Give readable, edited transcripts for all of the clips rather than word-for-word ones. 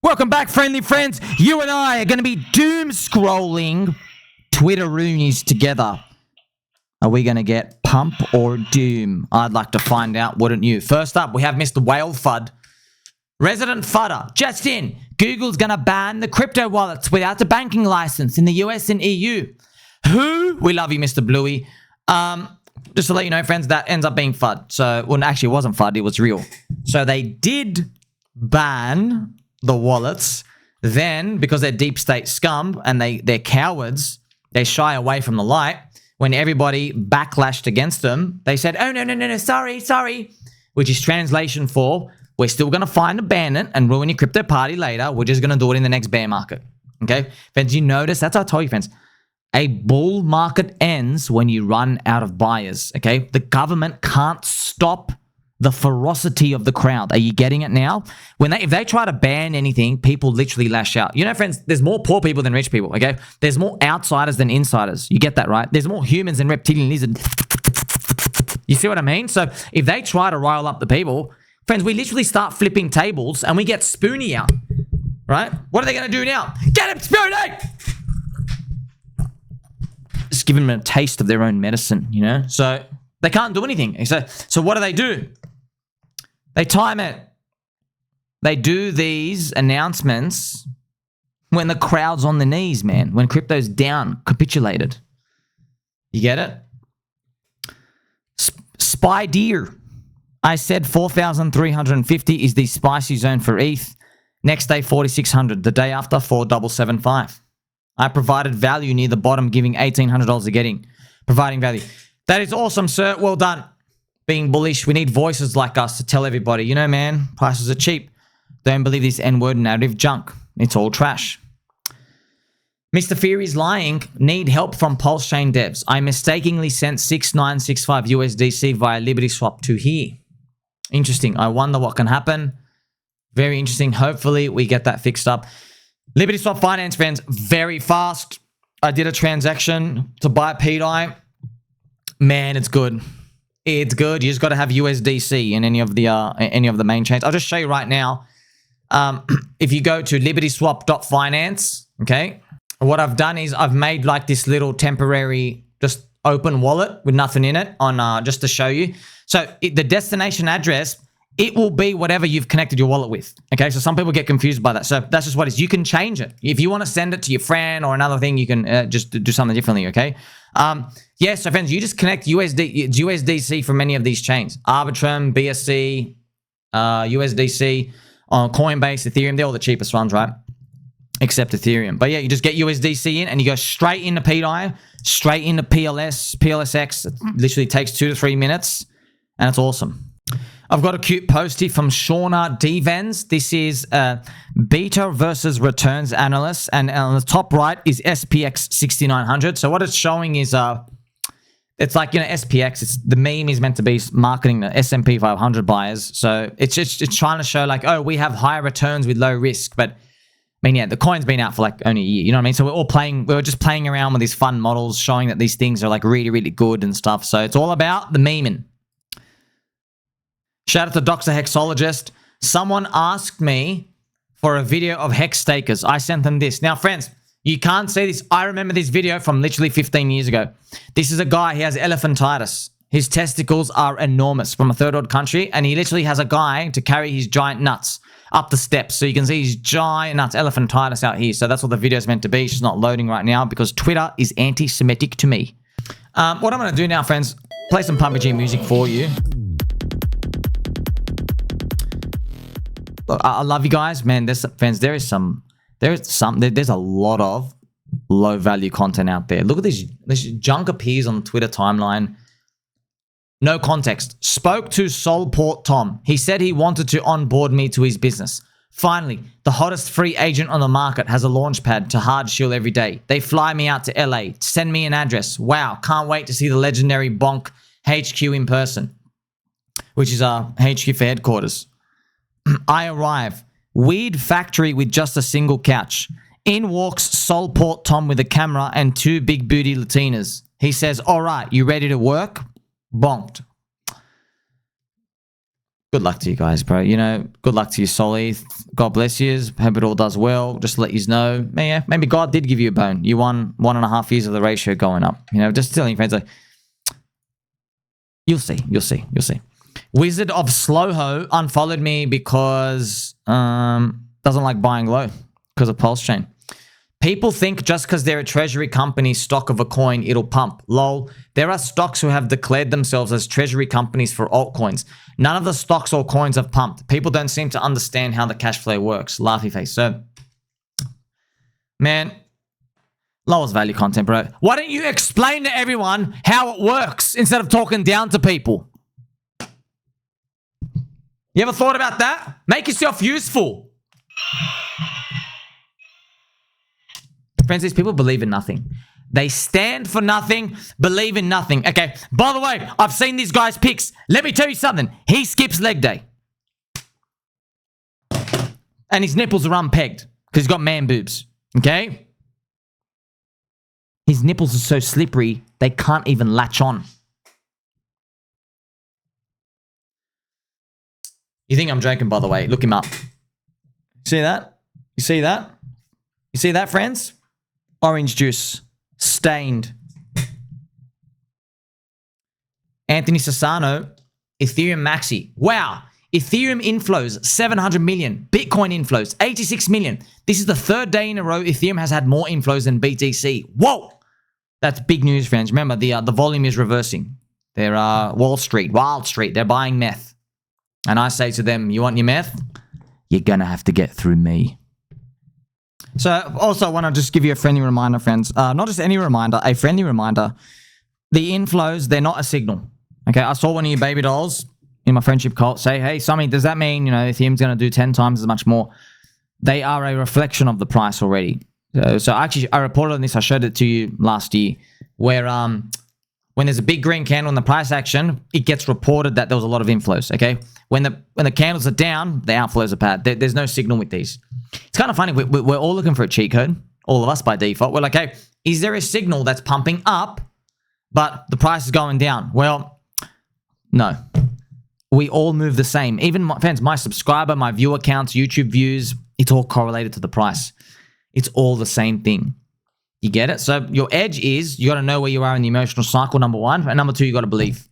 Welcome back, friendly friends. You and I are going to be doom scrolling Twitteroonies together. Are we going to get pump or doom? I'd like to find out, wouldn't you? First up, we have Mr. Whale Fud. Resident Fudder, just in. Google's going to ban the crypto wallets without a banking license in the US and EU. Who? We love you, Mr. Bluey. Just to let you know, friends, that ends up being FUD. So, well, actually, it wasn't FUD. It was real. So they did ban the wallets. Then, because they're deep state scum and they're cowards, they shy away from the light. When everybody backlashed against them, they said, oh, no, sorry. Which is translation for, we're still going to find a bandit and ruin your crypto party later. We're just going to do it in the next bear market. Okay? Friends, you notice? That's what I told you, friends. A bull market ends when you run out of buyers. Okay? The government can't stop the ferocity of the crowd. Are you getting it now? If they try to ban anything, people literally lash out. You know, friends, there's more poor people than rich people, okay? There's more outsiders than insiders. You get that, right? There's more humans than reptilian lizards. You see what I mean? So if they try to rile up the people, friends, we literally start flipping tables and we get Spoony out, right? What are they going to do now? Get him, Spoony! Just give them a taste of their own medicine, you know? So they can't do anything. So what do? They time it. They do these announcements when the crowd's on the knees, man. When crypto's down, capitulated. You get it? Spy Deer. I said 4,350 is the spicy zone for ETH. Next day, 4,600. The day after, 4,775. I provided value near the bottom, giving $1,800 a getting. Providing value. That is awesome, sir. Well done. Being bullish. We need voices like us to tell everybody, you know, man, prices are cheap. Don't believe this N-word narrative junk. It's all trash. Mr. Fury's lying. Need help from PulseChain devs. I mistakenly sent 6965 USDC via LibertySwap to here. Interesting. I wonder what can happen. Very interesting. Hopefully, we get that fixed up. LibertySwap finance, friends, very fast. I did a transaction to buy pDAI. Man, it's good. It's good. You just got to have USDC in any of the main chains. I'll just show you right now. If you go to libertyswap.finance, okay, what I've done is I've made like this little temporary just open wallet with nothing in it on just to show you. So the destination address, it will be whatever you've connected your wallet with. Okay, so some people get confused by that. So that's just what it is. You can change it. If you want to send it to your friend or another thing, you can just do something differently, okay? Yeah, so friends, you just connect USDC from many of these chains. Arbitrum, BSC, USDC, Coinbase, Ethereum. They're all the cheapest ones, right? Except Ethereum. But yeah, you just get USDC in and you go straight into pDAI, straight into PLSX. It literally takes 2 to 3 minutes and it's awesome. I've got a cute post here from Shauna Devens. This is beta versus returns analyst. And on the top right is SPX 6900. So what it's showing is, it's like, you know, SPX, the meme is meant to be marketing the S&P 500 buyers. So it's trying to show like, oh, we have higher returns with low risk. But I mean, yeah, the coin's been out for like only a year. You know what I mean? So we were just playing around with these fun models showing that these things are like really, really good and stuff. So it's all about the memeing. Shout out to Dr. Hexologist. Someone asked me for a video of hex stakers. I sent them this. Now, friends, you can't see this. I remember this video from literally 15 years ago. This is a guy, he has elephantitis. His testicles are enormous from a third world country, and he literally has a guy to carry his giant nuts up the steps. So you can see his giant nuts, elephantitis out here. So that's what the video is meant to be. It's just not loading right now because Twitter is anti-Semitic to me. What I'm going to do now, friends, play some PUBG music for you. Look, I love you guys, man. There's a lot of low value content out there. Look at this junk appears on the Twitter timeline. No context. Spoke to Soulport Tom. He said he wanted to onboard me to his business. Finally, the hottest free agent on the market has a launch pad to hard shield every day. They fly me out to LA, send me an address. Wow, can't wait to see the legendary Bonk HQ in person, which is our HQ for headquarters. I arrive. Hviid factory with just a single couch. In walks Soulport Tom with a camera and 2 big booty Latinas. He says, all right, you ready to work? Bonked. good luck to you guys, bro. You know, good luck to you, Solly. God bless you. Hope it all does well. Just to let you know, yeah, maybe God did give you a bone. You won 1.5 years of the ratio going up. You know, just telling your friends, like, you'll see. Wizard of Slowho unfollowed me because doesn't like buying low because of PulseChain. People think just because they're a treasury company stock of a coin, it'll pump. Lol. There are stocks who have declared themselves as treasury companies for altcoins. None of the stocks or coins have pumped. People don't seem to understand how the cash flow works. Laughy face. So, man, lowest value content, bro. Why don't you explain to everyone how it works instead of talking down to people? You ever thought about that? Make yourself useful. Friends, these people believe in nothing. They stand for nothing, believe in nothing. Okay, by the way, I've seen these guys' picks. Let me tell you something. He skips leg day. And his nipples are unpegged because he's got man boobs. Okay? His nipples are so slippery, they can't even latch on. You think I'm joking, by the way? Look him up. See that? You see that? You see that, friends? Orange juice. Stained. Anthony Sassano. Ethereum Maxi. Wow. Ethereum inflows, 700 million. Bitcoin inflows, 86 million. This is the third day in a row Ethereum has had more inflows than BTC. Whoa! That's big news, friends. Remember, the volume is reversing. They're Wild Street, they're buying meth. And I say to them, you want your meth? You're going to have to get through me. So, also, I want to just give you a friendly reminder, friends. Not just any reminder, a friendly reminder. The inflows, they're not a signal. Okay, I saw one of your baby dolls in my friendship cult say, hey, Sommi, does that mean, you know, Ethereum's going to do 10 times as much more? They are a reflection of the price already. So actually, I reported on this. I showed it to you last year, where when there's a big green candle in the price action, it gets reported that there was a lot of inflows. Okay, when the candles are down, the outflows are bad. There's no signal with these. It's kind of funny. We're all looking for a cheat code. All of us by default. We're like, hey, is there a signal that's pumping up, but the price is going down? Well, no. We all move the same. Even my friends, my subscriber, my viewer counts, YouTube views, it's all correlated to the price. It's all the same thing. You get it? So your edge is you got to know where you are in the emotional cycle, number one. And number two, you got to believe.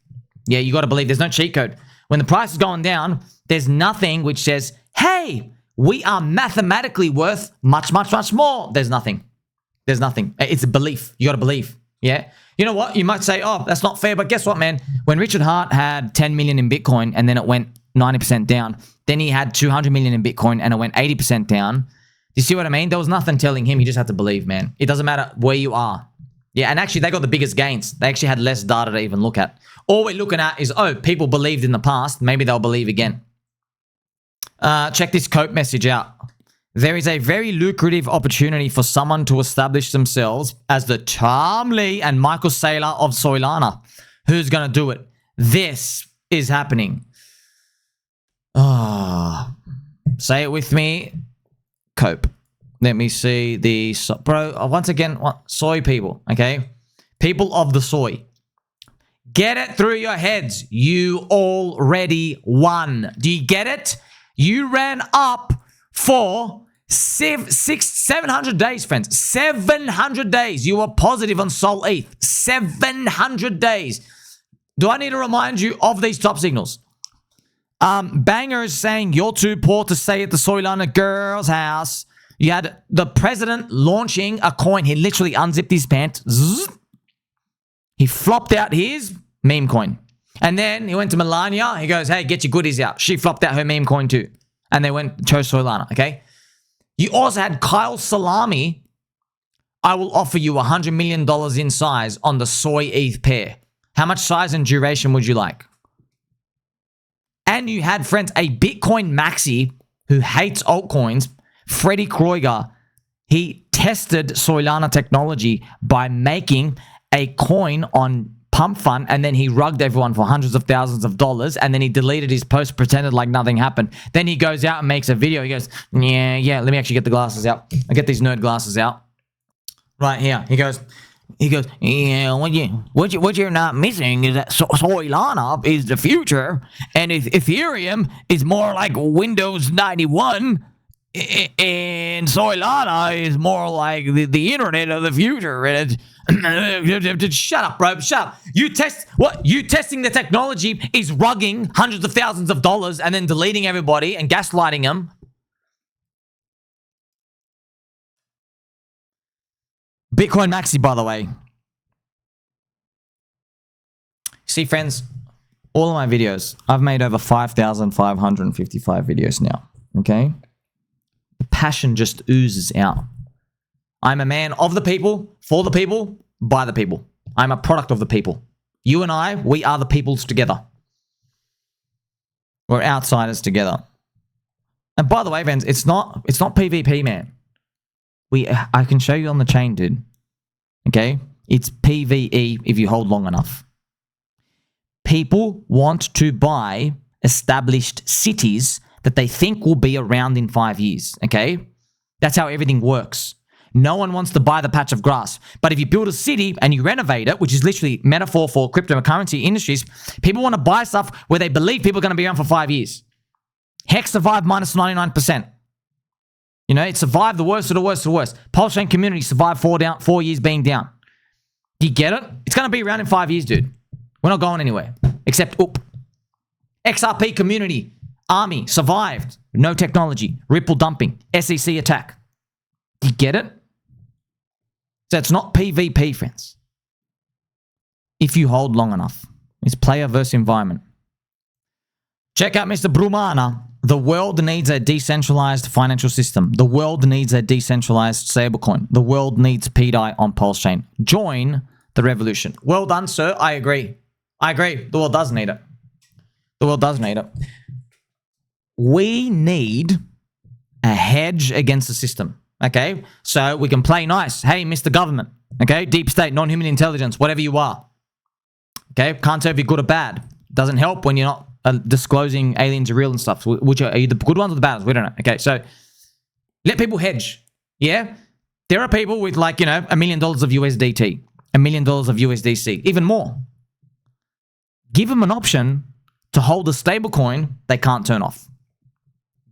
Yeah, you got to believe. There's no cheat code. When the price is going down, there's nothing which says, hey, we are mathematically worth much, much, much more. There's nothing. There's nothing. It's a belief. You got to believe. Yeah. You know what? You might say, oh, that's not fair. But guess what, man? When Richard Hart had 10 million in Bitcoin and then it went 90% down, then he had 200 million in Bitcoin and it went 80% down. You see what I mean? There was nothing telling him. You just had to believe, man. It doesn't matter where you are. Yeah, and actually, they got the biggest gains. They actually had less data to even look at. All we're looking at is, oh, people believed in the past. Maybe they'll believe again. Check this Cope message out. There is a very lucrative opportunity for someone to establish themselves as the Tom Lee and Michael Saylor of Soylana. Who's going to do it? This is happening. Say it with me. Cope. Let me see the... Bro, once again, soy people, okay? People of the soy. Get it through your heads. You already won. Do you get it? You ran up for 700 days, friends. 700 days. You were positive on Sol ETH. 700 days. Do I need to remind you of these top signals? Banger is saying you're too poor to stay at the Soylana girl's house. You had the president launching a coin. He literally unzipped his pants. Zzz. He flopped out his meme coin. And then he went to Melania. He goes, hey, get your goodies out. She flopped out her meme coin too. And they chose Soylana, okay? You also had Kyle Salami. I will offer you $100 million in size on the Soy ETH pair. How much size and duration would you like? And you had, friends, a Bitcoin Maxi who hates altcoins, Freddie Kreuger. He tested Soylana technology by making a coin on Pump Fund, and then he rugged everyone for hundreds of thousands of dollars, and then he deleted his post, pretended like nothing happened. Then he goes out and makes a video. He goes, yeah, let me actually get the glasses out. I get these nerd glasses out. Right here. He goes, He goes, yeah, what you're not missing is that Soylana is the future, and Ethereum is more like Windows 91, and Soylana is more like the internet of the future. And shut up, bro. Shut up. You testing the technology is rugging hundreds of thousands of dollars and then deleting everybody and gaslighting them. Bitcoin Maxi, by the way. See, friends, all of my videos, I've made over 5,555 videos now, okay? The passion just oozes out. I'm a man of the people, for the people, by the people. I'm a product of the people. You and I, we are the peoples together. We're outsiders together. And by the way, friends, it's not PvP, man. I can show you on the chain, dude. Okay? It's PvE if you hold long enough. People want to buy established cities that they think will be around in 5 years. Okay? That's how everything works. No one wants to buy the patch of grass. But if you build a city and you renovate it, which is literally metaphor for cryptocurrency industries, people want to buy stuff where they believe people are going to be around for 5 years. Hex survived minus 99%. You know, it survived the worst of the worst of the worst. PulseChain community survived 4 years being down. Do you get it? It's going to be around in 5 years, dude. We're not going anywhere. Except, XRP community, Army, survived. No technology. Ripple dumping. SEC attack. Do you get it? So it's not PvP, friends. If you hold long enough. It's player versus environment. Check out Mr. Brumana. The world needs a decentralized financial system. The world needs a decentralized stablecoin. The world needs pDAI on PulseChain. Join the revolution. Well done, sir. I agree. I agree. The world does need it. The world does need it. We need a hedge against the system. Okay? So we can play nice. Hey, Mr. Government. Okay? Deep state, non-human intelligence, whatever you are. Okay? Can't tell if you're good or bad. Doesn't help when you're not disclosing aliens are real and stuff. Which are you the good ones or the bad ones? We don't know. Okay, so let people hedge. Yeah? There are people with like, you know, $1 million of USDT, $1 million of USDC, even more. Give them an option to hold a stablecoin they can't turn off.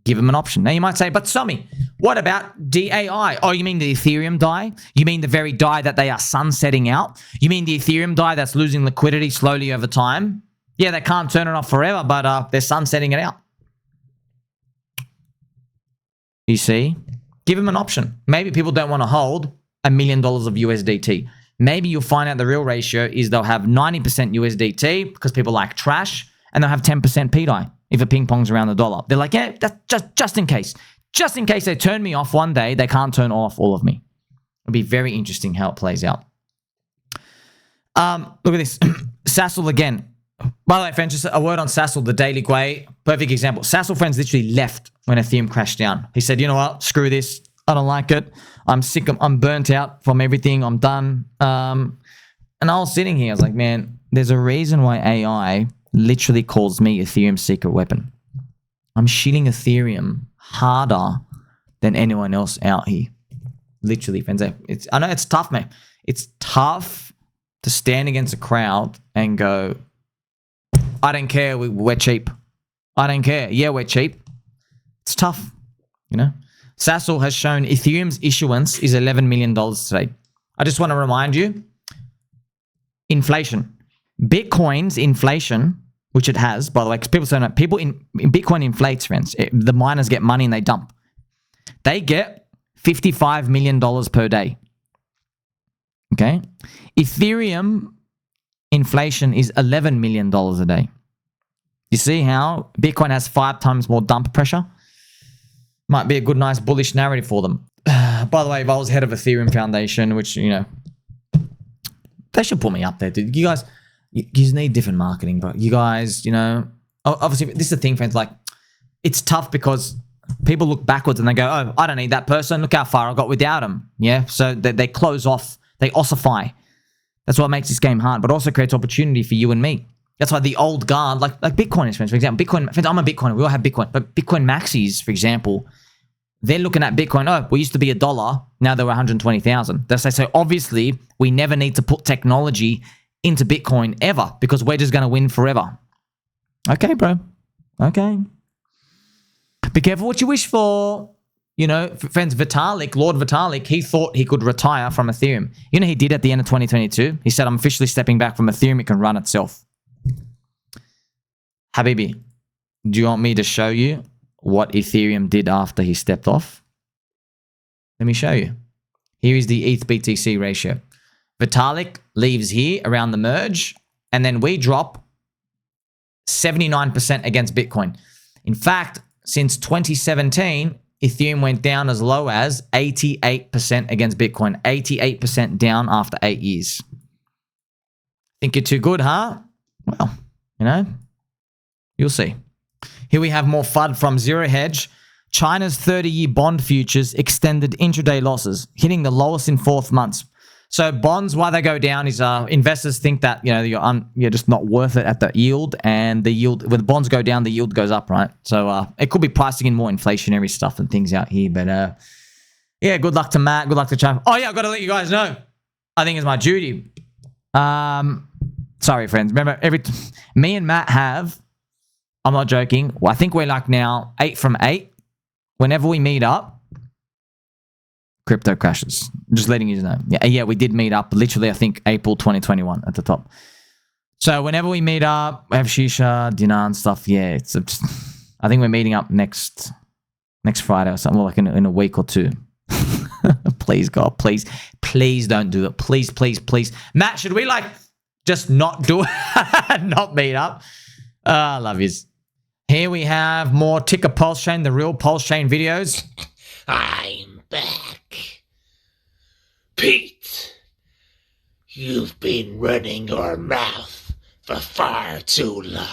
Give them an option. Now you might say, but Sommi, what about DAI? Oh, you mean the Ethereum DAI? You mean the very DAI that they are sunsetting out? You mean the Ethereum DAI that's losing liquidity slowly over time? Yeah, they can't turn it off forever, but they're sunsetting it out. You see? Give them an option. Maybe people don't want to hold $1 million of USDT. Maybe you'll find out the real ratio is they'll have 90% USDT because people like trash, and they'll have 10% pDAI if it ping-pongs around the dollar. They're like, yeah, that's just in case. Just in case they turn me off one day, they can't turn off all of me. It'll be very interesting how it plays out. Look at this. Sassel again. By the way, friends, just a word on Sassel, the Daily Gwei. Perfect example. Sassel, friends, literally left when Ethereum crashed down. He said, you know what? Screw this. I don't like it. I'm sick. I'm burnt out from everything. I'm done. And I was sitting here. I was like, man, there's a reason why AI literally calls me Ethereum's secret weapon. I'm shitting Ethereum harder than anyone else out here. Literally, friends. I know it's tough, man. It's tough to stand against a crowd and go, I don't care, we're cheap. I don't care. Yeah, we're cheap. It's tough, you know. Sassel has shown Ethereum's issuance is $11 million today. I just want to remind you, inflation. Bitcoin's inflation, which it has, by the way, because people say no, people in Bitcoin inflates, friends. The miners get money and they dump. They get $55 million per day. Okay? Ethereum inflation is $11 million a day. You see how Bitcoin has 5 times more dump pressure? Might be a good, nice, bullish narrative for them. By the way, if I was head of Ethereum Foundation, which, you know, they should put me up there, dude. You guys, you need different marketing, but you guys, you know, obviously, this is the thing, friends. Like, it's tough because people look backwards and they go, oh, I don't need that person. Look how far I got without him. Yeah, so they close off. They ossify. That's what makes this game hard, but also creates opportunity for you and me. That's why the old guard, like Bitcoiners, friends, for example, Bitcoin, friends, I'm a Bitcoiner. We all have Bitcoin, but Bitcoin Maxis, for example, they're looking at Bitcoin. Oh, we used to be $1. Now they're 120,000. They say, so obviously we never need to put technology into Bitcoin ever because we're just going to win forever. Okay, bro. Okay. Be careful what you wish for. You know, friends, Vitalik, Lord Vitalik, he thought he could retire from Ethereum. You know he did at the end of 2022? He said, I'm officially stepping back from Ethereum. It can run itself. Habibi, do you want me to show you what Ethereum did after he stepped off? Let me show you. Here is the ETH-BTC ratio. Vitalik leaves here around the merge, and then we drop 79% against Bitcoin. In fact, since 2017, Ethereum went down as low as 88% against Bitcoin. 88% down after 8 years. Think you're too good, huh? Well, you know, you'll see. Here we have more FUD from Zero Hedge. China's 30-year bond futures extended intraday losses, hitting the lowest in 4 months. So bonds, why they go down is investors think that, you know, you're just not worth it at the yield, and the yield, when the bonds go down, the yield goes up, right? So it could be pricing in more inflationary stuff and things out here. But yeah, good luck to Matt. Good luck to Chap. Oh yeah, I've got to let you guys know. I think it's my duty. Sorry, friends. Remember, me and Matt have, I'm not joking, well, I think we're like now 8 from 8. Whenever we meet up, crypto crashes. Just letting you know. Yeah, we did meet up literally, I think, April 2021 at the top. So whenever we meet up, we have shisha, dinner and stuff. Yeah, I think we're meeting up next Friday or something, like in a week or 2. Please, God, please don't do it. Please. Matt, should we like just not do it? Not meet up? I love yous. Here we have more Ticker PulseChain, the real PulseChain videos. I'm back. Pete, you've been running your mouth for far too long.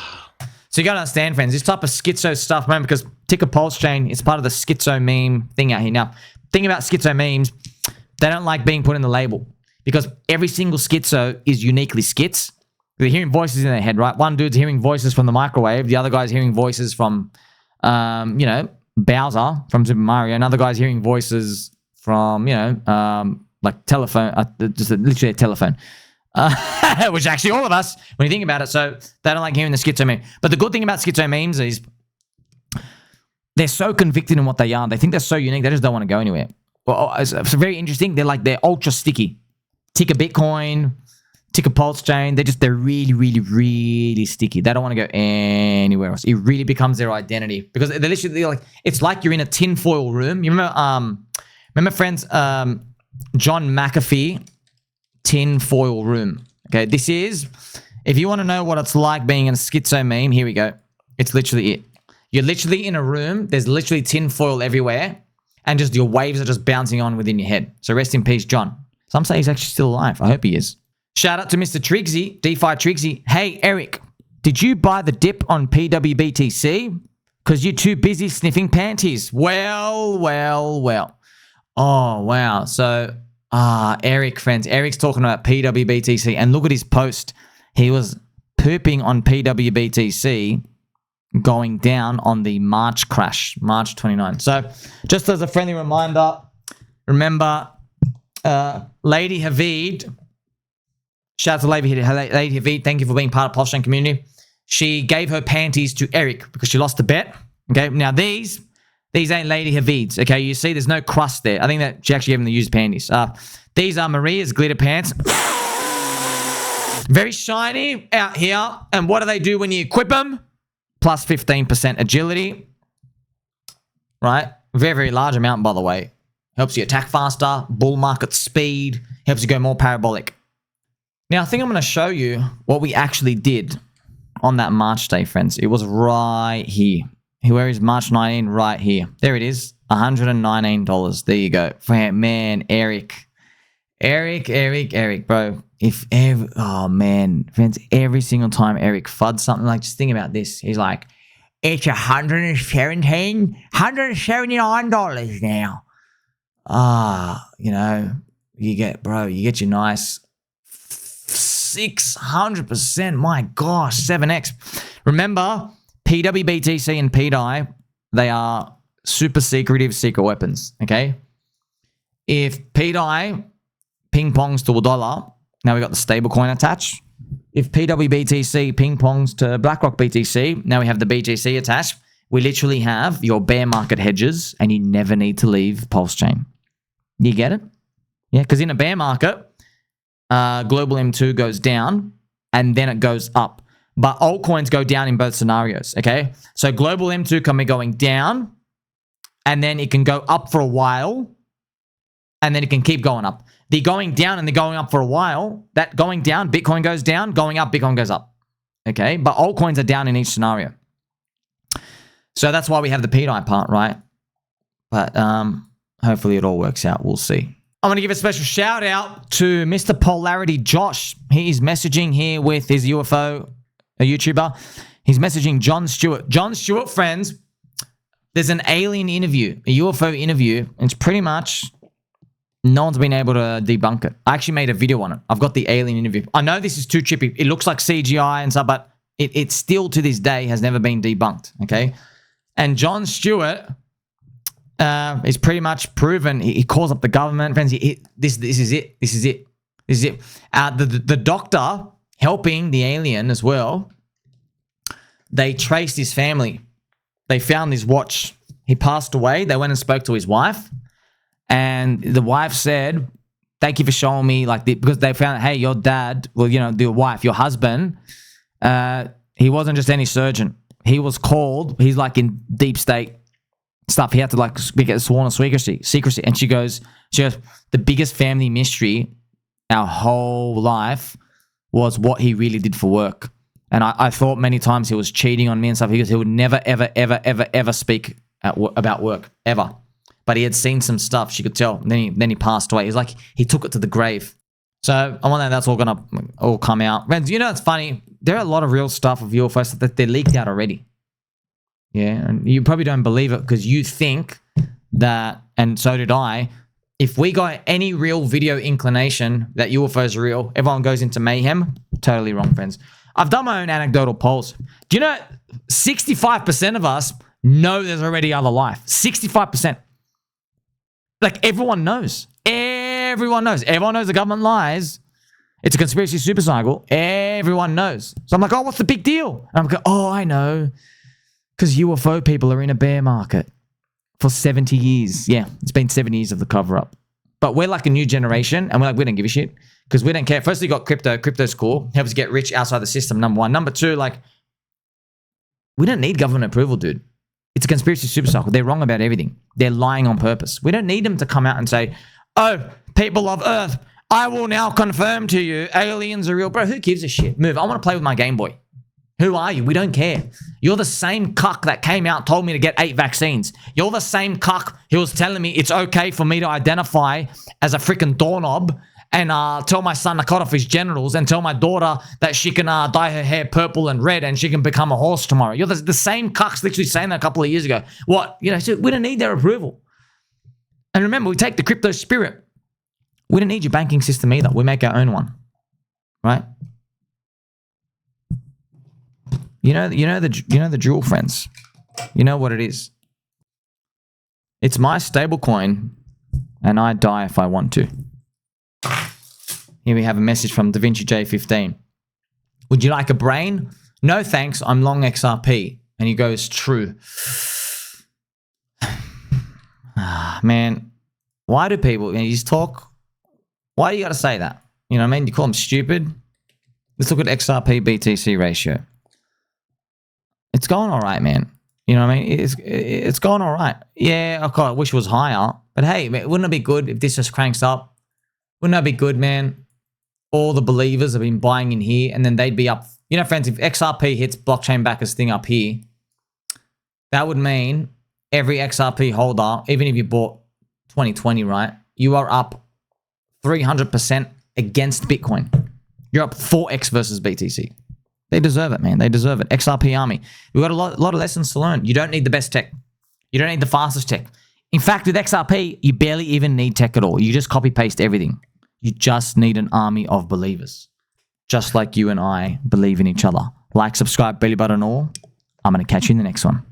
So you got to understand, friends, this type of schizo stuff, man, because Ticker PulseChain is part of the Schizo Meme thing out here. Now, thing about Schizo Memes, they don't like being put in the label because every single schizo is uniquely skits. They're hearing voices in their head, right? One dude's hearing voices from the microwave. The other guy's hearing voices from, you know, Bowser from Super Mario. Another guy's hearing voices from, you know, like telephone, just literally a telephone. Which actually all of us, when you think about it, so they don't like hearing the schizo meme. But the good thing about schizo memes is they're so convicted in what they are. They think they're so unique. They just don't want to go anywhere. Well, it's very interesting. They're ultra sticky. Ticker Bitcoin, Ticker PulseChain, they're really sticky. They don't want to go anywhere else. It really becomes their identity because they're literally like, it's like you're in a tinfoil room. You remember friends, John McAfee, tinfoil room. Okay, this is, if you want to know what it's like being in a schizo meme, here we go. It's literally it. You're literally in a room. There's literally tinfoil everywhere, and just your waves are just bouncing on within your head. So rest in peace, John. Some say he's actually still alive. I hope he is. Shout out to Mr. Triggsy, DeFiTriggsy. Hey, Eric, did you buy the dip on pWBTC? Because you're too busy sniffing panties. Well. Oh, wow. So, Eric, friends, Eric's talking about pWBTC, and look at his post. He was pooping on pWBTC going down on the March crash, March 29. So, just as a friendly reminder, remember, Lady Hviid, shout out to Lady Hviid. Thank you for being part of PulseChain community. She gave her panties to Eric because she lost the bet. Okay, now these ain't Lady Hviid's. Okay, you see there's no crust there. I think that she actually gave them the used panties. These are Maria's glitter pants. Very shiny out here. And what do they do when you equip them? Plus 15% agility. Right? Very large amount, by the way. Helps you attack faster, bull market speed, helps you go more parabolic. Now, I think I'm going to show you what we actually did on that March day, friends. It was right here. Where is March 19? Right here. There it is. $119. There you go. Man, Eric, bro. Oh, man. Friends, every single time Eric FUDs something, like, just think about this. He's like, it's $179 now. You know, you get your nice 600%. My gosh, 7x. Remember, pWBTC and pDAI, they are super secretive secret weapons, okay? If pDAI ping pongs to $1, now we got the stablecoin attached. If pWBTC ping pongs to BlackRock BTC, now we have the BTC attached. We literally have your bear market hedges, and you never need to leave PulseChain. You get it? Yeah, because in a bear market, global M2 goes down, and then it goes up. But altcoins go down in both scenarios, okay? So global M2 can be going down, and then it can go up for a while, and then it can keep going up. The going down and the going up for a while, that going down, Bitcoin goes down, going up, Bitcoin goes up, okay? But altcoins are down in each scenario. So that's why we have the pDAI part, right? But hopefully it all works out. We'll see. I'm going to give a special shout out to Mr. PolarityJosh. He is messaging here with his UFO, a YouTuber. He's messaging John Stewart. John Stewart, friends, there's an alien interview, a UFO interview, and it's pretty much no one's been able to debunk it. I actually made a video on it. I've got the alien interview. I know this is too trippy. It looks like CGI and stuff, but it still to this day has never been debunked, okay? And John Stewart is pretty much proven. He calls up the government. Friends, this is it. This is it. This is it. The doctor helping the alien as well, they traced his family. They found his watch. He passed away. They went and spoke to his wife. And the wife said, thank you for showing me, like, because they found, hey, your dad, well, you know, your wife, your husband, he wasn't just any surgeon. He was called, he's like in deep state stuff. He had to like get sworn of secrecy. And she goes, the biggest family mystery our whole life was what he really did for work. And I thought many times he was cheating on me and stuff. He goes, he would never, ever, ever, ever, ever speak about work, ever. But he had seen some stuff, she could tell. And then he passed away. He's like, he took it to the grave. So I wonder if that's all going to all come out. Friends, you know, it's funny. There are a lot of real stuff of UFOs that they're leaked out already. Yeah, and you probably don't believe it because you think that, and so did I, if we got any real video inclination that UFOs are real, everyone goes into mayhem. Totally wrong, friends. I've done my own anecdotal polls. Do you know 65% of us know there's already other life? 65%. Like, everyone knows. Everyone knows. Everyone knows the government lies. It's a conspiracy super cycle. Everyone knows. So I'm like, oh, what's the big deal? And I'm like, oh, I know. Because UFO people are in a bear market for 70 years. Yeah, it's been 70 years of the cover-up. But we're like a new generation, and we're like, we don't give a shit. Because we don't care. Firstly, you got crypto. Crypto's cool. Helps you get rich outside the system, number one. Number two, like, we don't need government approval, dude. It's a conspiracy super cycle. They're wrong about everything. They're lying on purpose. We don't need them to come out and say, oh, people of Earth, I will now confirm to you aliens are real. Bro, who gives a shit? Move. I want to play with my Game Boy. Who are you? We don't care. You're the same cuck that came out and told me to get 8 vaccines. You're the same cuck who was telling me it's okay for me to identify as a freaking doorknob and tell my son to cut off his genitals and tell my daughter that she can dye her hair purple and red and she can become a horse tomorrow. You're the same cucks literally saying that a couple of years ago. What? You know, so we don't need their approval. And remember, we take the crypto spirit. We don't need your banking system either. We make our own one. Right? You know the drill, friends. You know what it is. It's my stablecoin, and I die if I want to. Here we have a message from DaVinci J15. Would you like a brain? No thanks, I'm long XRP. And he goes, true. Man, why do people, you just talk, why do you got to say that? You know what I mean? You call them stupid? Let's look at XRP BTC ratio. It's going all right, man. You know what I mean? It's going all right. Yeah, I wish it was higher. But hey, man, wouldn't it be good if this just cranks up? Wouldn't that be good, man? All the believers have been buying in here, and then they'd be up. You know, friends, if XRP hits blockchain backers thing up here, that would mean every XRP holder, even if you bought 2020, right? You are up 300% against Bitcoin. You're up 4x versus BTC. They deserve it, man. They deserve it. XRP Army. We've got a lot of lessons to learn. You don't need the best tech. You don't need the fastest tech. In fact, with XRP, you barely even need tech at all. You just copy-paste everything. You just need an army of believers. Just like you and I believe in each other. Like, subscribe, belly button all. I'm going to catch you in the next one.